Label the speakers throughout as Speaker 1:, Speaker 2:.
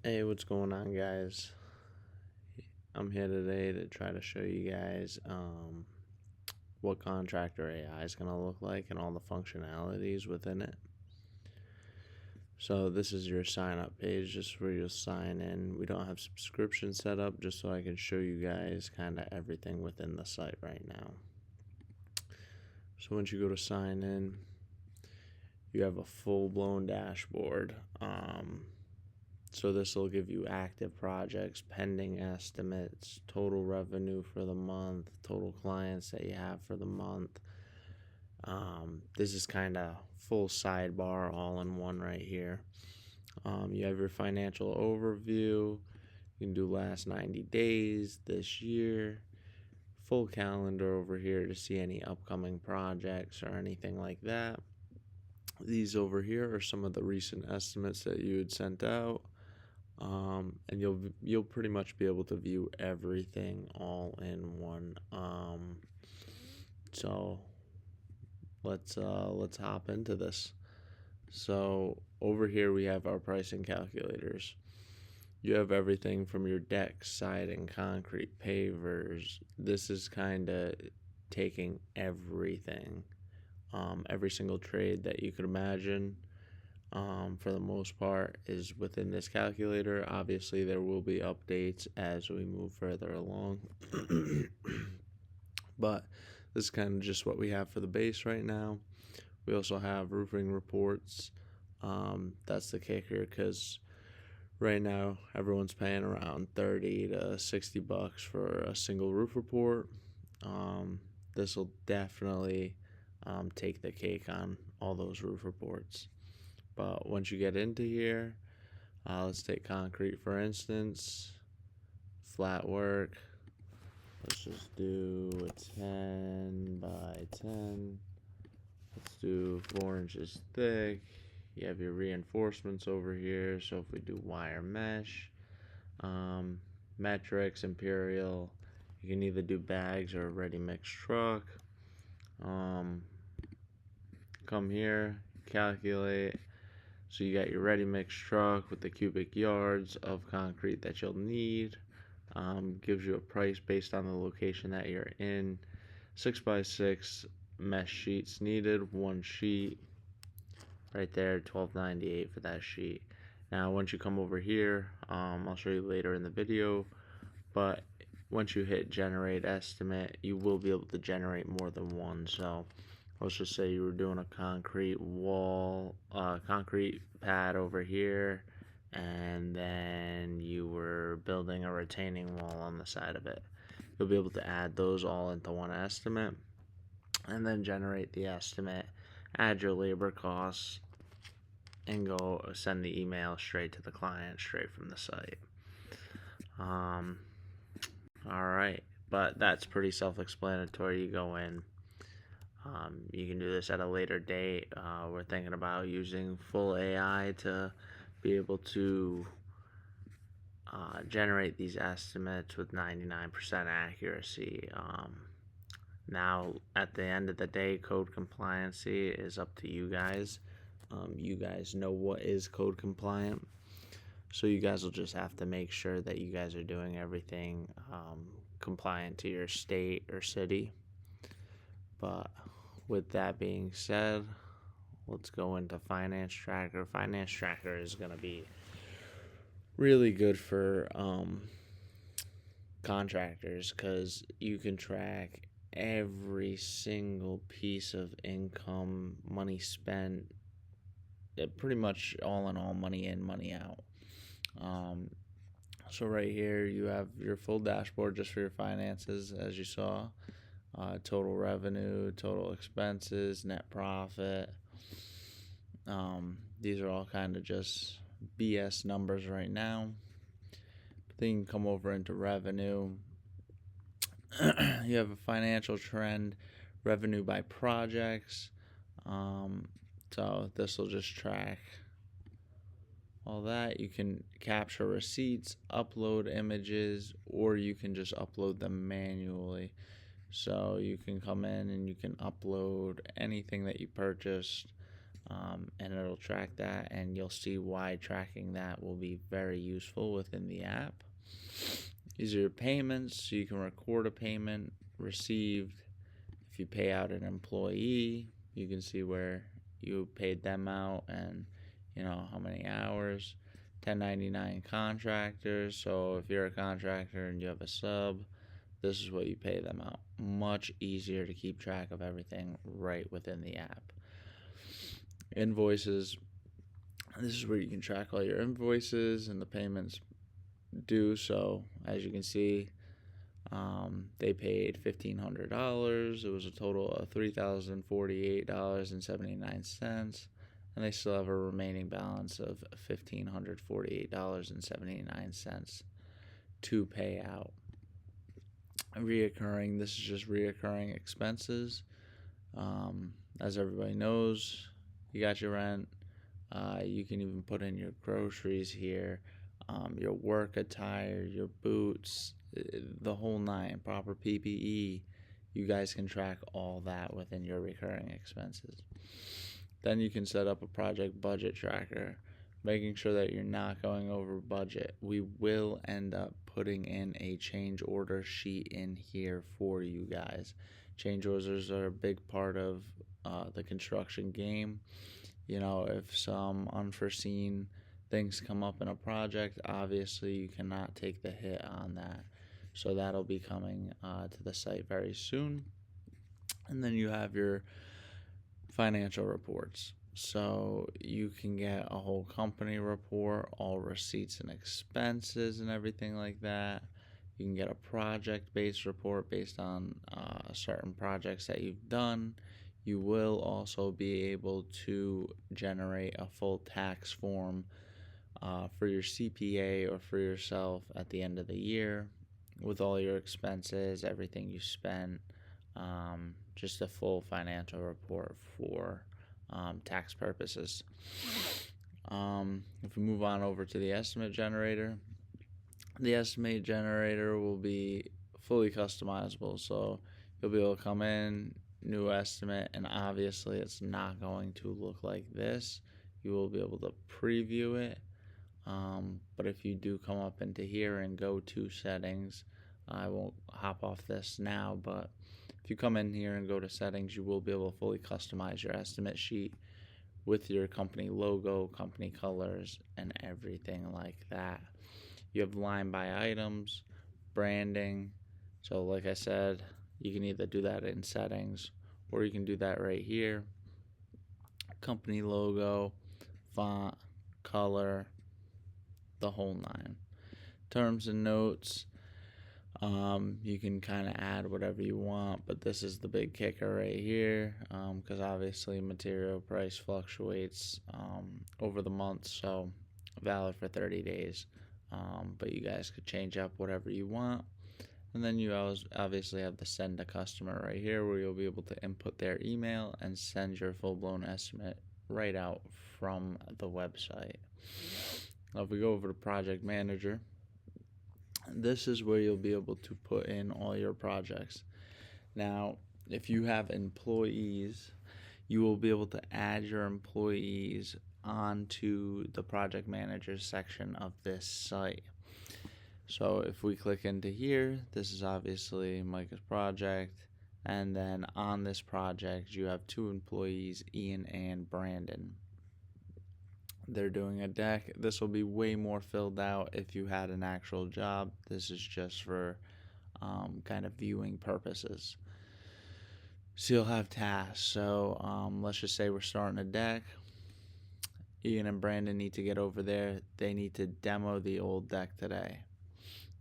Speaker 1: Hey, what's going on, guys? I'm here today to try to show you guys what Contractor AI is going to look like and all the functionalities within it. So this is your sign up page, just where you'll sign in. We don't have subscription set up, just so I can show you guys kind of everything within the site right now. So once you go to sign in, you have a full-blown dashboard. So this will give you active projects, pending estimates, total revenue for the month, total clients that you have for the month. This is kind of full sidebar all in one right here. You have your financial overview. You can do last 90 days, this year, full calendar over here to see any upcoming projects or anything like that. These over here are some of the recent estimates that you had sent out. And you'll pretty much be able to view everything all in one. So let's hop into this. So over here we have our pricing calculators. You have everything from your deck, siding, concrete, pavers. This is kind of taking everything, every single trade that you could imagine. For the most part, is within this calculator. Obviously, there will be updates as we move further along. But this is kind of just what we have for the base right now. We also have roofing reports. That's the kicker, because right now everyone's paying around 30 to 60 bucks for a single roof report. This will definitely take the cake on all those roof reports. But once you get into here, let's take concrete for instance. Flat work. Let's just do a 10 by 10. Let's do 4 inches thick. You have your reinforcements over here. So if we do wire mesh, metrics, imperial, you can either do bags or a ready mix truck. Come here, calculate. So you got your ready mix truck with the cubic yards of concrete that you'll need. Gives you a price based on the location that you're in. 6x6 mesh sheets needed, one sheet. Right there, $12.98 for that sheet. Now once you come over here, I'll show you later in the video, but once you hit generate estimate, you will be able to generate more than one. So let's just say you were doing a concrete wall, concrete pad over here, and then you were building a retaining wall on the side of it. You'll be able to add those all into one estimate and then generate the estimate, add your labor costs, and go send the email straight to the client, straight from the site. All right, but that's pretty self-explanatory. You go in. You can do this at a later date. We're thinking about using full AI to be able to generate these estimates with 99% accuracy. Now, at the end of the day, code compliancy is up to you guys. You guys know what is code compliant. So you guys will just have to make sure that you guys are doing everything compliant to your state or city. But with that being said, let's go into Finance Tracker. Finance Tracker is going to be really good for contractors, because you can track every single piece of income, money spent, pretty much all in all, money in, money out. So right here you have your full dashboard just for your finances, as you saw. Total revenue, total expenses, net profit. These are all kind of just BS numbers right now. Then you can come over into revenue. You have a financial trend, revenue by projects. So this will just track all that. You can capture receipts, upload images, or you can just upload them manually. So you can come in and you can upload anything that you purchased. and it'll track that, and you'll see why tracking that will be very useful within the app. These are your payments, so you can record a payment received. If you pay out an employee, you can see where you paid them out and how many hours. 1099 contractors, so if you're a contractor and you have a sub, this is what you pay them out. Much easier to keep track of everything right within the app. Invoices, this is where you can track all your invoices and the payments due. So as you can see, they paid $1,500. It was a total of $3,048.79, and they still have a remaining balance of $1,548.79 to pay out. Reoccurring, this is just reoccurring expenses. As everybody knows, you got your rent. You can even put in your groceries here, your work attire, your boots, the whole nine, proper PPE. You guys can track all that within your recurring expenses. Then you can set up a project budget tracker, making sure that you're not going over budget. We will end up putting in a change order sheet in here for you guys. Change orders are a big part of the construction game. If some unforeseen things come up in a project, obviously you cannot take the hit on that. So that'll be coming to the site very soon. And then you have your financial reports. So you can get a whole company report, all receipts and expenses and everything like that. You can get a project-based report based on certain projects that you've done. You will also be able to generate a full tax form for your CPA or for yourself at the end of the year with all your expenses, everything you spent, just a full financial report for tax purposes. If we move on over to the estimate generator will be fully customizable. So you'll be able to come in, new estimate, and obviously it's not going to look like this. You will be able to preview it. But if you do come up into here and go to settings, I won't hop off this now, but if you come in here and go to settings, you will be able to fully customize your estimate sheet with your company logo, company colors, and everything like that. You have line by items, branding. So like I said, you can either do that in settings or you can do that right here. Company logo, font, color, the whole nine. Terms and notes, you can kind of add whatever you want, but this is the big kicker right here, because obviously material price fluctuates over the month, so valid for 30 days. But you guys could change up whatever you want. And then you obviously have the send to customer right here, where you'll be able to input their email and send your full-blown estimate right out from the website. Now if we go over to project manager, this is where you'll be able to put in all your projects. Now if you have employees, you will be able to add your employees onto the project manager section of this site. So if we click into here, this is obviously Micah's project, and then on this project you have two employees, Ian and Brandon. They're doing a deck. This will be way more filled out if you had an actual job. This is just for kind of viewing purposes. So you'll have tasks. So let's just say we're starting a deck. Ian and Brandon need to get over there. They need to demo the old deck today.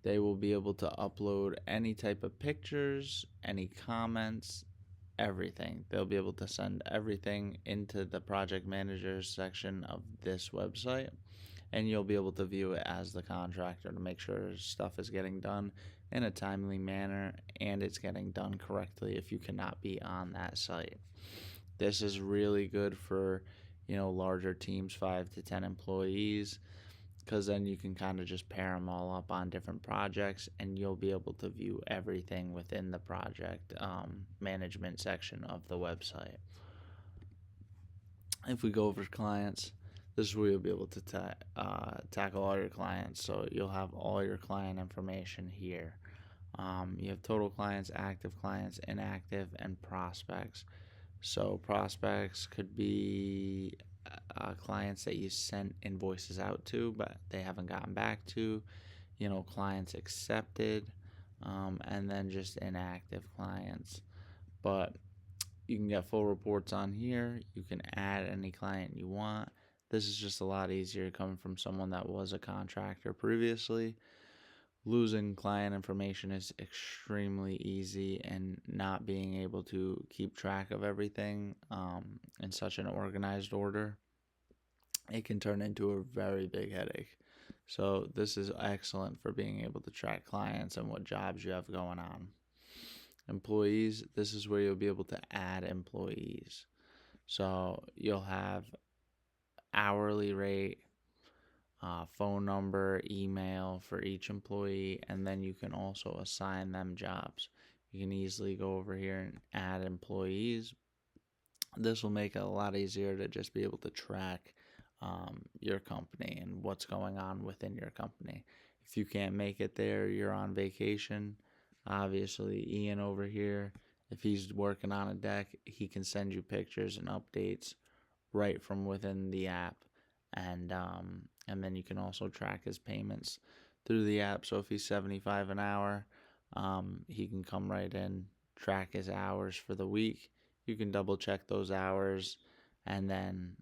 Speaker 1: They will be able to upload any type of pictures, any comments, everything. They'll be able to send everything into the project manager section of this website, and you'll be able to view it as the contractor to make sure stuff is getting done in a timely manner and it's getting done correctly if you cannot be on that site. This is really good for larger teams, 5 to 10 employees, because then you can kind of just pair them all up on different projects and you'll be able to view everything within the project management section of the website. If we go over clients, this is where you'll be able to tackle all your clients. So you'll have all your client information here. You have total clients, active clients, inactive, and prospects. So prospects could be clients that you sent invoices out to, but they haven't gotten back to. Clients accepted, and then just inactive clients. But you can get full reports on here. You can add any client you want. This is just a lot easier coming from someone that was a contractor previously. Losing client information is extremely easy, and not being able to keep track of everything in such an organized order, it can turn into a very big headache. So this is excellent for being able to track clients and what jobs you have going on. Employees, this is where you'll be able to add employees. So you'll have hourly rate, phone number, email for each employee, and then you can also assign them jobs. You can easily go over here and add employees. This will make it a lot easier to just be able to track your company and what's going on within your company. If you can't make it there, you're on vacation. Obviously, Ian over here, if he's working on a deck, he can send you pictures and updates right from within the app, and then you can also track his payments through the app. So if he's 75 an hour, he can come right in, track his hours for the week. You can double check those hours, and then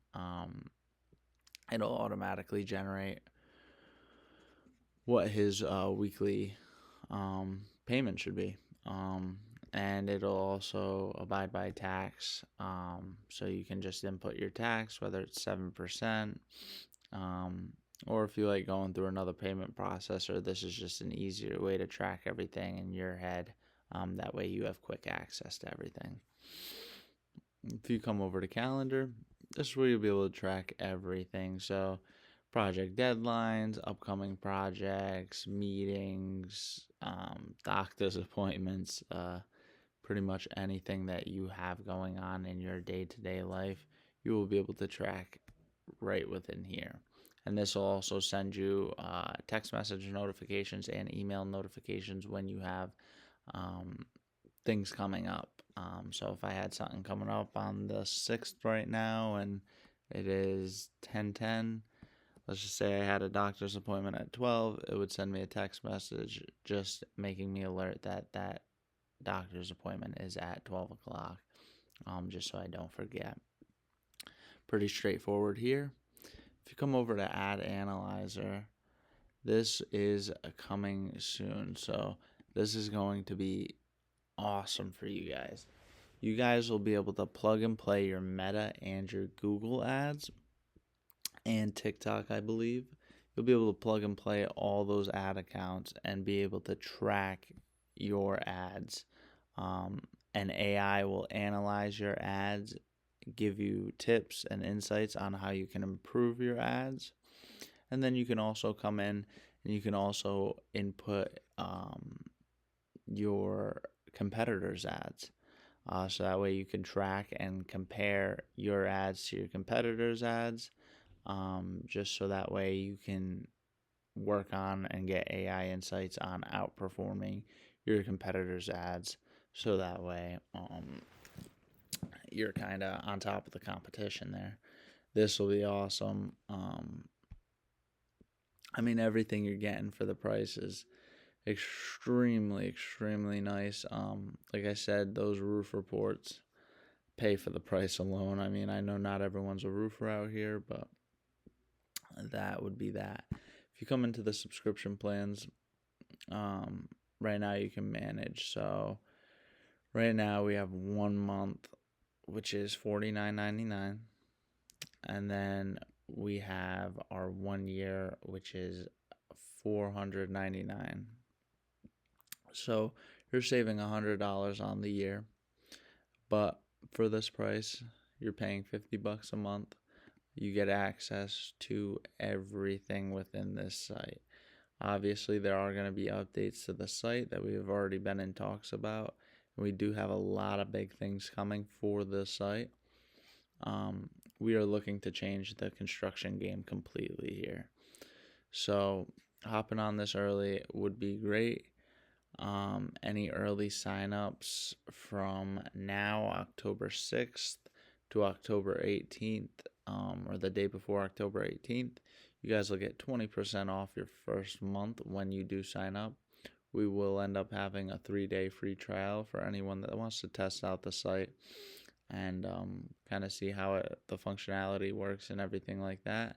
Speaker 1: it'll automatically generate what his weekly payment should be. And it'll also abide by tax. So you can just input your tax, whether it's 7%, or if you like going through another payment processor, this is just an easier way to track everything in your head. That way you have quick access to everything. If you come over to calendar, this is where you'll be able to track everything. So project deadlines, upcoming projects, meetings, doctor's appointments, pretty much anything that you have going on in your day-to-day life, you will be able to track right within here. And this will also send you text message notifications and email notifications when you have things coming up. So if I had something coming up on the 6th right now and it is 10:10, let's just say I had a doctor's appointment at 12, it would send me a text message just making me alert that that doctor's appointment is at 12 o'clock, just so I don't forget. Pretty straightforward here. If you come over to Ad Analyzer, this is coming soon. So this is going to be awesome for you guys. You guys will be able to plug and play your Meta and your Google ads and TikTok, I believe. You'll be able to plug and play all those ad accounts and be able to track your ads. And AI will analyze your ads, give you tips and insights on how you can improve your ads. And then you can also come in and you can also input your competitors' ads. So that way you can track and compare your ads to your competitors' ads, just so that way you can work on and get AI insights on outperforming your competitors' ads. So that way you're kind of on top of the competition there. This will be awesome. Everything you're getting for the price is extremely nice. Like I said, those roof reports pay for the price alone. I know not everyone's a roofer out here, but that would be that. If you come into the subscription plans, right now you can manage. So right now we have 1 month, which is $49.99, and then we have our 1 year, which is $499. So you're saving $100 on the year, but for this price, you're paying $50 a month. You get access to everything within this site. Obviously, there are going to be updates to the site that we have already been in talks about. We do have a lot of big things coming for this site. we are looking to change the construction game completely here. So hopping on this early would be great. Any early signups from now, October 6th to October 18th, or the day before October 18th, you guys will get 20% off your first month when you do sign up. We will end up having a 3-day free trial for anyone that wants to test out the site and kind of see how the functionality works and everything like that.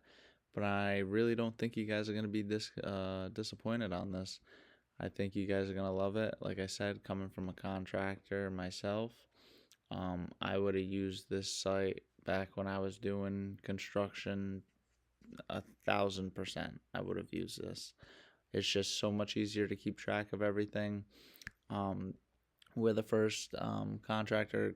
Speaker 1: But I really don't think you guys are going to be disappointed on this. I think you guys are going to love it. Like I said, coming from a contractor myself, I would have used this site back when I was doing construction 1,000%. I would have used this. It's just so much easier to keep track of everything. We're the first contractor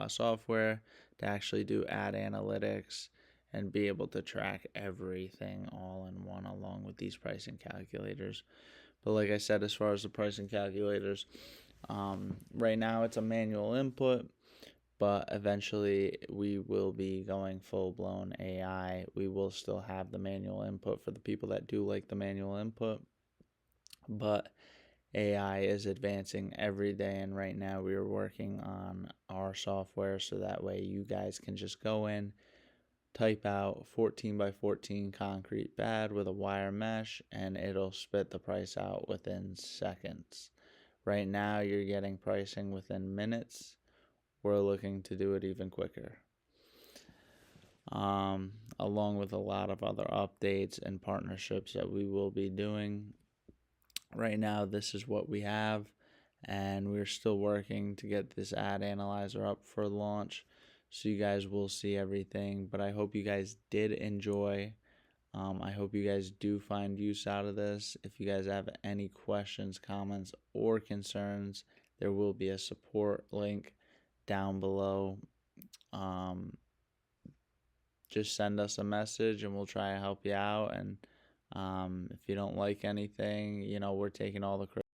Speaker 1: software to actually do ad analytics and be able to track everything all in one, along with these pricing calculators. But like I said, as far as the pricing calculators, right now it's a manual input, but eventually we will be going full-blown AI. We will still have the manual input for the people that do like the manual input, but AI is advancing every day, and right now we are working on our software so that way you guys can just go in, type out 14 by 14 concrete pad with a wire mesh, and it'll spit the price out within seconds. Right now you're getting pricing within minutes. We're looking to do it even quicker. Along with a lot of other updates and partnerships that we will be doing. Right now, this is what we have, and we're still working to get this ad analyzer up for launch, so you guys will see everything. But I hope you guys did enjoy. I hope you guys do find use out of this. If you guys have any questions, comments, or concerns, there will be a support link down below. Just send us a message and we'll try to help you out. And if you don't like anything, we're taking all the